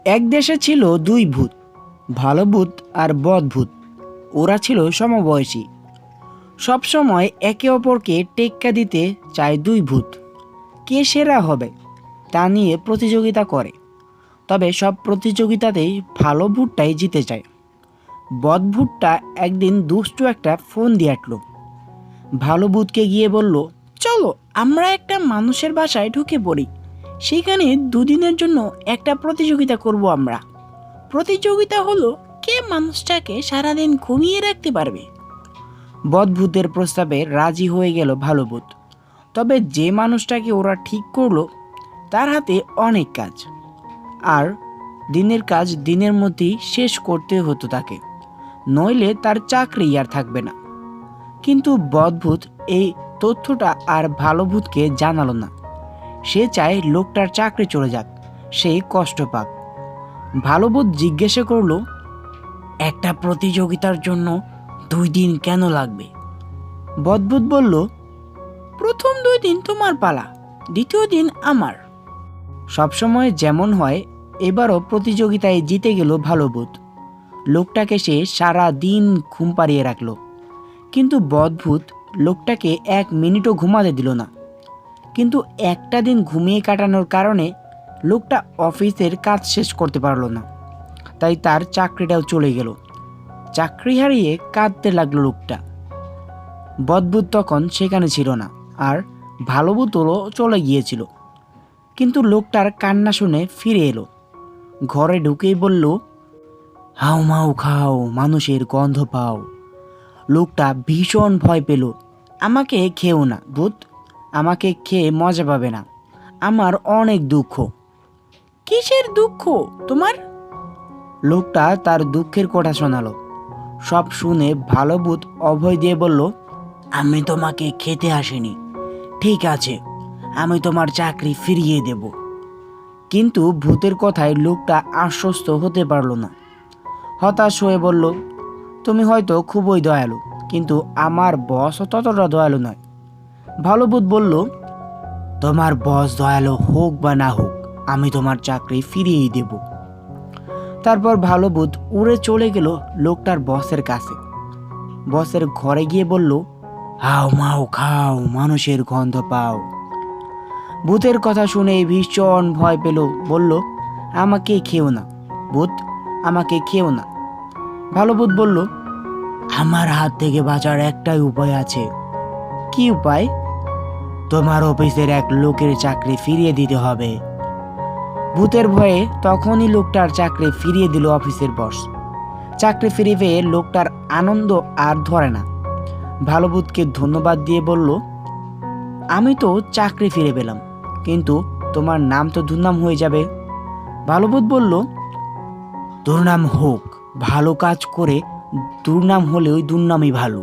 এক দেশে ছিল দুই ভূত, ভালো ভূত আর বদ ভূত। ওরা ছিল সমবয়সী। সবসময় একে অপরকে টেক্কা দিতে চায় দুই ভূত। কে সেরা হবে তা নিয়ে প্রতিযোগিতা করে। তবে সব প্রতিযোগিতাতেই ভালো ভূতটাই জিতে যায়। বদ ভূতটা একদিন দুষ্টু একটা ফোন দিয়ে আটলো। ভালো ভূতকে গিয়ে বলল, চলো আমরা একটা মানুষের বাসায় ঢুকে পড়ি। সেখানে দুদিনের জন্য একটা প্রতিযোগিতা করব আমরা। প্রতিযোগিতা হলো কে মানুষটাকে সারাদিন ঘুমিয়ে রাখতে পারবে। বদভূতের প্রস্তাবে রাজি হয়ে গেল ভালো ভূত। তবে যে মানুষটাকে ওরা ঠিক করলো তার হাতে অনেক কাজ, আর দিনের কাজ দিনের মধ্যেই শেষ করতে হতো তাকে, নইলে তার চাকরি আর থাকবে না। কিন্তু বদভূত এই তথ্যটা আর ভালো ভূতকে জানালো না। সে চায় লোকটার চাকরি চলে যাক, সে কষ্ট পাক। ভালো ভূত জিজ্ঞাসা করলো, একটা প্রতিযোগিতার জন্য 2 দিন কেন লাগবে? বদভূত বলল, প্রথম 2 দিন তোমার পালা, দ্বিতীয় দিন আমার। সবসময় যেমন হয়, এবারও প্রতিযোগিতায় জিতে গেল ভালো ভূত। লোকটাকে সে সারা দিন ঘুম পাড়িয়ে রাখলো, কিন্তু বদভূত লোকটাকে 1 মিনিটও ঘুমাতে দিল না। কিন্তু একটা দিন ঘুমিয়ে কাটানোর কারণে লোকটা অফিসের কাজ শেষ করতে পারলো না, তাই তার চাকরিটাও চলে গেল। চাকরি হারিয়ে কাঁদতে লাগলো লোকটা। বদভূত তখন সেখানে ছিল না, আর ভালো ভূতও চলে গিয়েছিল। কিন্তু লোকটার কান্না শুনে ফিরে এলো। ঘরে ঢুকেই বলল, হাউ মাউ খাও, মানুষের গন্ধ পাও। লোকটা ভীষণ ভয় পেল। আমাকে খেও না ভূত, আমাকে খেয়ে মজা পাবে না, আমার অনেক দুঃখ। কিসের দুঃখ তোমার? লোকটা তার দুঃখের কথা শোনালো। সব শুনে ভালো ভূত অভয় দিয়ে বলল, আমি তোমাকে খেতে আসিনি, ঠিক আছে, আমি তোমার চাকরি ফিরিয়ে দেব। কিন্তু ভূতের কথায় লোকটা আশ্বস্ত হতে পারল না। হতাশ হয়ে বলল, তুমি হয়তো খুবই দয়ালু, কিন্তু আমার বস ততটা দয়ালু নয়। ভালো ভূত বলল, তোমার বস দয়ালু হোক বা না হোক, আমি তোমার চাকরি ফিরিয়েই দেব। তারপর ভালো ভূত উড়ে চলে গেল লোকটার বসের কাছে। বসের ঘরে গিয়ে বলল, হাও মাও খাও, মানুষের গন্ধ পাও। ভূতের কথা শুনে ভীষণ ভয় পেল, বলল, আমাকে খেও না ভূত, আমাকে খেও না। ভালো ভূত বলল, আমার হাত থেকে বাঁচার একটাই উপায় আছে। কি উপায়? তোমার অফিসের এক লোকের চাকরি ফিরিয়ে দিতে হবে। ভূতের ভয়ে তখনই লোকটার চাকরি ফিরিয়ে দিল অফিসের বস। চাকরি ফিরে পেয়ে লোকটার আনন্দ আর ধরে না। ভালো ভূতকে ধন্যবাদ দিয়ে বলল, আমি তো চাকরি ফিরে পেলাম, কিন্তু তোমার নাম তো দুর্নাম হয়ে যাবে। ভালো ভূত বলল, দুর্নাম হোক, ভালো কাজ করে দুর্নাম হলেও দুর্নামই ভালো।